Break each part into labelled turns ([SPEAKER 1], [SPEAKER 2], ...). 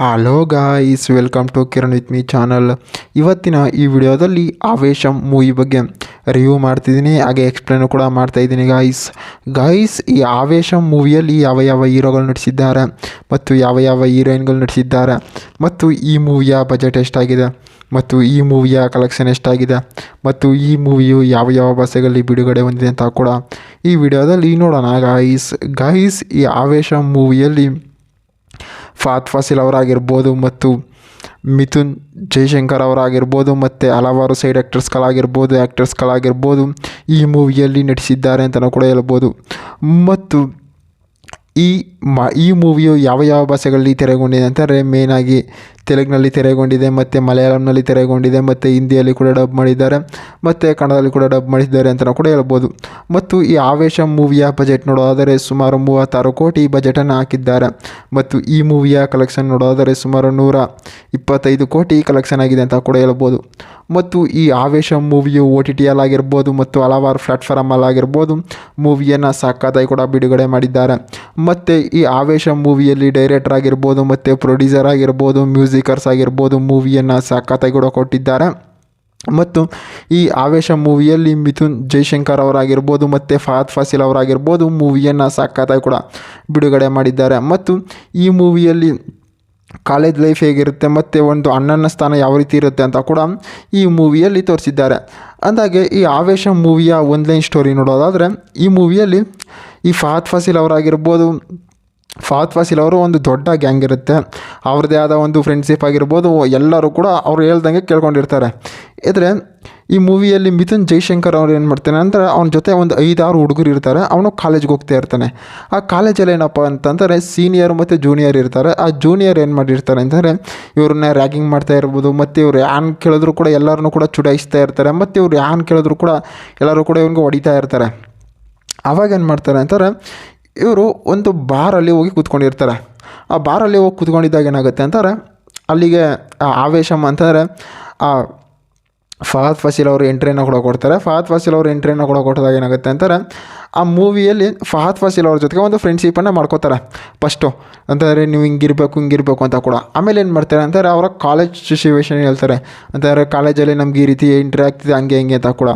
[SPEAKER 1] Hello guys, welcome to Kiran with me channel. ಇವತ್ತಿನ ಈ ವಿಡಿಯೋದಲ್ಲಿ ಆವೇಶಂ ಮೂವಿ ಬಗ್ಗೆ ರಿವ್ಯೂ ಮಾಡ್ತಿದ್ದೀನಿ, ಹಾಗೆ ಎಕ್ಸ್ಪ್ಲೇನ್ ಕೂಡ ಮಾಡ್ತಾಯಿದ್ದೀನಿ ಗಾಯ್ಸ್. ಈ ಆವೇಶಂ ಮೂವಿಯಲ್ಲಿ ಯಾವ ಯಾವ ಹೀರೋಗಳು ನಟಿಸಿದ್ದಾರೆ ಮತ್ತು ಯಾವ ಯಾವ ಹೀರೋಯಿನ್ಗಳು ನಟಿಸಿದ್ದಾರೆ ಮತ್ತು ಈ ಮೂವಿಯ ಬಜೆಟ್ ಎಷ್ಟಾಗಿದೆ ಮತ್ತು ಈ ಮೂವಿಯ ಕಲೆಕ್ಷನ್ ಎಷ್ಟಾಗಿದೆ ಮತ್ತು ಈ ಮೂವಿಯು ಯಾವ ಯಾವ ಭಾಷೆಗಳಲ್ಲಿ ಬಿಡುಗಡೆ ಹೊಂದಿದೆ ಅಂತ ಕೂಡ ಈ ವಿಡಿಯೋದಲ್ಲಿ ನೋಡೋಣ ಗಾಯ್ಸ್. ಈ ಆವೇಶಂ ಮೂವಿಯಲ್ಲಿ ಫಹದ್ ಫಾಸಿಲ್ ಅವರಾಗಿರ್ಬೋದು ಮತ್ತು ಮಿಥುನ್ ಜೈಶಂಕರ್ ಅವರಾಗಿರ್ಬೋದು ಮತ್ತು ಹಲವಾರು ಸೈಡ್ ಆ್ಯಕ್ಟರ್ಸ್ಗಳಾಗಿರ್ಬೋದು ಈ ಮೂವಿಯಲ್ಲಿ ನಟಿಸಿದ್ದಾರೆ ಅಂತಲೂ ಕೂಡ ಹೇಳ್ಬೋದು. ಮತ್ತು ಈ ಮೂವಿಯು ಯಾವ ಯಾವ ಭಾಷೆಗಳಲ್ಲಿ ತೆರೆಗೊಂಡಿದೆ ಅಂತಾರೆ, ಮೇಯ್ನಾಗಿ ತೆಲುಗಿನಲ್ಲಿ ತೆರೆಗೊಂಡಿದೆ ಮತ್ತು ಮಲಯಾಳಂನಲ್ಲಿ ತೆರೆಗೊಂಡಿದೆ ಮತ್ತು ಹಿಂದಿಯಲ್ಲಿ ಕೂಡ ಡಬ್ ಮಾಡಿದ್ದಾರೆ ಮತ್ತು ಕನ್ನಡದಲ್ಲಿ ಕೂಡ ಡಬ್ ಮಾಡಿದ್ದಾರೆ ಅಂತಲೂ ಕೂಡ ಹೇಳ್ಬೋದು. ಮತ್ತು ಈ ಆವೇಶಂ ಮೂವಿಯ ಬಜೆಟ್ ನೋಡೋದಾದರೆ ಸುಮಾರು 36 ಕೋಟಿ ಬಜೆಟನ್ನು ಹಾಕಿದ್ದಾರೆ ಮತ್ತು ಈ ಮೂವಿಯ ಕಲೆಕ್ಷನ್ ನೋಡೋದಾದರೆ ಸುಮಾರು 125 ಕೋಟಿ ಕಲೆಕ್ಷನ್ ಆಗಿದೆ ಅಂತ ಕೂಡ ಹೇಳ್ಬೋದು. ಮತ್ತು ಈ ಆವೇಶಂ ಮೂವಿಯು OTT ಆಗಿರ್ಬೋದು ಮತ್ತು ಹಲವಾರು ಪ್ಲ್ಯಾಟ್ಫಾರ್ಮಲ್ಲಾಗಿರ್ಬೋದು ಮೂವಿಯನ್ನು ಸಖತ್ತಾಗಿ ಕೂಡ ಬಿಡುಗಡೆ ಮಾಡಿದ್ದಾರೆ. ಮತ್ತು ಈ ಆವೇಶಂ ಮೂವಿಯಲ್ಲಿ ಡೈರೆಕ್ಟರ್ ಆಗಿರ್ಬೋದು ಮತ್ತು ಪ್ರೊಡ್ಯೂಸರ್ ಆಗಿರ್ಬೋದು, ಮ್ಯೂಸಿಕರ್ಸ್ ಆಗಿರ್ಬೋದು ಮೂವಿಯನ್ನು ಸಖತ್ತಾಗಿ ಕೂಡ ಕೊಟ್ಟಿದ್ದಾರೆ. ಮತ್ತು ಈ ಆವೇಶಂ ಮೂವಿಯಲ್ಲಿ ಮಿಥುನ್ ಜೈಶಂಕರ್ ಅವರಾಗಿರ್ಬೋದು ಮತ್ತು ಫಹದ್ ಫಾಸಿಲ್ ಅವರಾಗಿರ್ಬೋದು ಮೂವಿಯನ್ನು ಸಖತ್ತಾಗಿ ಕೂಡ ಬಿಡುಗಡೆ ಮಾಡಿದ್ದಾರೆ. ಮತ್ತು ಈ ಮೂವಿಯಲ್ಲಿ ಕಾಲೇಜ್ ಲೈಫ್ ಹೇಗಿರುತ್ತೆ ಮತ್ತು ಒಂದು ಅಣ್ಣನ ಸ್ಥಾನ ಯಾವ ರೀತಿ ಇರುತ್ತೆ ಅಂತ ಕೂಡ ಈ ಮೂವಿಯಲ್ಲಿ ತೋರಿಸಿದ್ದಾರೆ. ಅಂದಾಗೆ ಈ ಆವೇಶಂ ಮೂವಿಯ ಒನ್ಲೈನ್ ಸ್ಟೋರಿ ನೋಡೋದಾದರೆ ಈ ಮೂವಿಯಲ್ಲಿ ಈ ಫಹದ್ ಫಾಸಿಲ್ ಅವರು ಒಂದು ದೊಡ್ಡ ಗ್ಯಾಂಗ್ ಇರುತ್ತೆ, ಅವ್ರದ್ದೇ ಆದ ಒಂದು ಫ್ರೆಂಡ್ಶಿಪ್ ಆಗಿರ್ಬೋದು, ಎಲ್ಲರೂ ಕೂಡ ಅವ್ರು ಹೇಳ್ದಂಗೆ ಕೇಳ್ಕೊಂಡಿರ್ತಾರೆ. ಇದ್ರೆ ಈ ಮೂವಿಯಲ್ಲಿ ಮಿಥುನ್ ಜೈಶಂಕರ್ ಅವ್ರು ಏನು ಮಾಡ್ತಾನೆ ಅಂದರೆ ಅವನ ಜೊತೆ ಒಂದು 5-6 ಹುಡುಗರು ಇರ್ತಾರೆ. ಅವನು ಕಾಲೇಜ್ಗೆ ಹೋಗ್ತಾ ಇರ್ತಾನೆ. ಆ ಕಾಲೇಜಲ್ಲಿ ಏನಪ್ಪ ಅಂತಂದರೆ ಸೀನಿಯರ್ ಮತ್ತು ಜೂನಿಯರ್ ಇರ್ತಾರೆ. ಆ ಜೂನಿಯರ್ ಏನು ಮಾಡಿರ್ತಾರೆ ಅಂತಂದರೆ ಇವ್ರನ್ನ ರ್ಯಾಗಿಂಗ್ ಮಾಡ್ತಾ ಇರ್ಬೋದು ಮತ್ತು ಇವ್ರು ಯಾನ್ ಕೇಳಿದ್ರು ಕೂಡ ಎಲ್ಲರನ್ನೂ ಕೂಡ ಚುಡಾಯಿಸ್ತಾ ಇರ್ತಾರೆ ಮತ್ತು ಇವ್ರು ಯಾನ್ ಕೇಳಿದ್ರು ಕೂಡ ಎಲ್ಲರೂ ಕೂಡ ಇವ್ನಿಗೆ ಹೊಡಿತಾ ಇರ್ತಾರೆ. ಆವಾಗ ಏನು ಮಾಡ್ತಾರೆ ಅಂತಾರೆ, ಇವರು ಒಂದು ಬಾರಲ್ಲಿ ಹೋಗಿ ಕೂತ್ಕೊಂಡಿರ್ತಾರೆ. ಆ ಬಾರಲ್ಲಿ ಹೋಗಿ ಕೂತ್ಕೊಂಡಿದ್ದಾಗ ಏನಾಗುತ್ತೆ ಅಂತಾರೆ, ಅಲ್ಲಿಗೆ ಆವೇಶಂ ಅಂತಂದರೆ ಫಹದ್ ಫಾಸಿಲ್ ಅವರು ಎಂಟ್ರಿಯನ್ನು ಕೂಡ ಕೊಡ್ತಾರೆ. ಫಹದ್ ಫಾಸಿಲ್ ಅವರು ಎಂಟ್ರಿಯನ್ನು ಕೂಡ ಕೊಟ್ಟಿದಾಗ ಏನಾಗುತ್ತೆ ಅಂತಾರೆ, ಆ ಮೂವಿಯಲ್ಲಿ ಫಹದ್ ಫಾಸಿಲ್ ಅವ್ರ ಜೊತೆಗೆ ಒಂದು ಫ್ರೆಂಡ್ಶಿಪ್ಪನ್ನು ಮಾಡ್ಕೋತಾರೆ ಫಸ್ಟು. ಅಂತಂದರೆ ನೀವು ಹಿಂಗಿರಬೇಕು ಅಂತ ಕೂಡ. ಆಮೇಲೆ ಏನು ಮಾಡ್ತಾರೆ ಅಂತಾರೆ, ಅವರ ಕಾಲೇಜ್ ಸಿಚುವೇಶನ್ ಹೇಳ್ತಾರೆ. ಅಂತಂದರೆ ಕಾಲೇಜಲ್ಲಿ ನಮ್ಗೆ ಈ ರೀತಿ ಎಂಟ್ರಿ ಆಗ್ತಿದೆ ಹಂಗೆ ಅಂತ ಕೂಡ.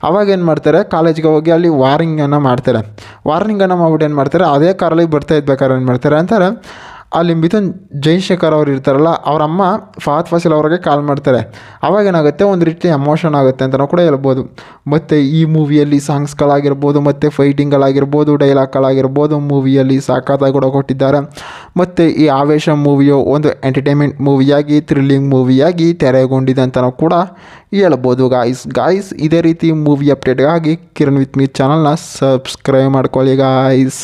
[SPEAKER 1] ಆವಾಗ ಏನು ಮಾಡ್ತಾರೆ, ಕಾಲೇಜ್ಗೆ ಹೋಗಿ ಅಲ್ಲಿ ವಾರ್ನಿಂಗನ್ನು ಮಾಡ್ತಾರೆ. ವಾರ್ನಿಂಗನ್ನು ಮಾಡ್ಬಿಟ್ಟು ಏನು ಮಾಡ್ತಾರೆ, ಅದೇ ಕಾರಲ್ಲಿ ಬರ್ತಾ ಇದ್ಬೇಕಾದ್ರೆ ಏನು ಮಾಡ್ತಾರೆ ಅಂತಾರೆ, ಅಲ್ಲಿ ಮಿಥುನ್ ಜೈಶಂಕರ್ ಅವ್ರು ಇರ್ತಾರಲ್ಲ, ಅವ್ರ ಅಮ್ಮ ಫಹದ್ ಫಾಸಿಲ್ ಅವ್ರಿಗೆ ಕಾಲ್ ಮಾಡ್ತಾರೆ. ಆವಾಗ ಏನಾಗುತ್ತೆ, ಒಂದು ರೀತಿ ಎಮೋಷನ್ ಆಗುತ್ತೆ ಅಂತಲೂ ಕೂಡ ಹೇಳ್ಬೋದು. ಮತ್ತು ಈ ಮೂವಿಯಲ್ಲಿ ಸಾಂಗ್ಸ್ಗಳಾಗಿರ್ಬೋದು ಮತ್ತು ಫೈಟಿಂಗ್ಗಳಾಗಿರ್ಬೋದು, ಡೈಲಾಗ್ಗಳಾಗಿರ್ಬೋದು ಮೂವಿಯಲ್ಲಿ ಸಖತ್ತಾಗಿ ಕೂಡ ಕೊಟ್ಟಿದ್ದಾರೆ. ಮತ್ತು ಈ ಆವೇಶಂ ಮೂವಿಯು ಒಂದು ಎಂಟರ್ಟೈನ್ಮೆಂಟ್ ಮೂವಿಯಾಗಿ, ಥ್ರಿಲ್ಲಿಂಗ್ ಮೂವಿಯಾಗಿ ತೆರೆಗೊಂಡಿದೆ ಅಂತಲೂ ಕೂಡ ಹೇಳ್ಬೋದು ಗಾಯ್ಸ್. ಇದೇ ರೀತಿ ಮೂವಿ ಅಪ್ಡೇಟ್ಗಾಗಿ ಕಿರಣ್ ವಿತ್ ಮೀ ಚಾನಲ್ನ ಸಬ್ಸ್ಕ್ರೈಬ್ ಮಾಡ್ಕೊಳ್ಳಿ ಗಾಯ್ಸ್.